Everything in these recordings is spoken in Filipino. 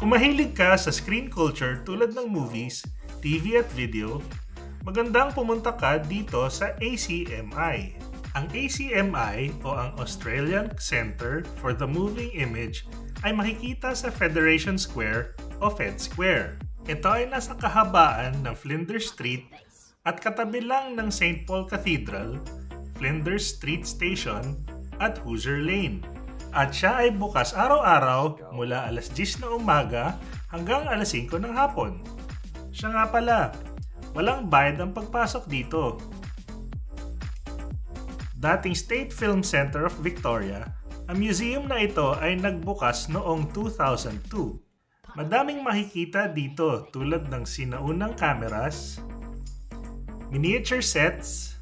Kung mahilig ka sa screen culture tulad ng movies, TV at video, magandang pumunta ka dito sa ACMI. Ang ACMI o ang Australian Centre for the Moving Image ay makikita sa Federation Square o Fed Square. Ito ay nasa kahabaan ng Flinders Street at katabi lang ng St. Paul Cathedral, Flinders Street Station at Hoosier Lane. At siya ay bukas araw-araw mula alas 10 ng umaga hanggang alas 5 ng hapon. Siya nga pala, walang bayad ang pagpasok dito. Dating State Film Center of Victoria, ang museum na ito ay nagbukas noong 2002. Madaming makikita dito tulad ng sinaunang cameras, miniature sets,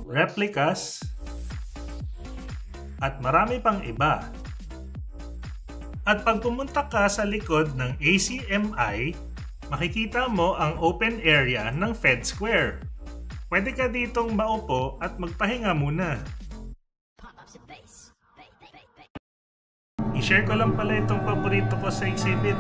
replicas, at marami pang iba. At pag pumunta ka sa likod ng ACMI, makikita mo ang open area ng Fed Square. Pwede ka ditong maupo at magpahinga muna. I-share ko lang pala itong paborito ko sa exhibit.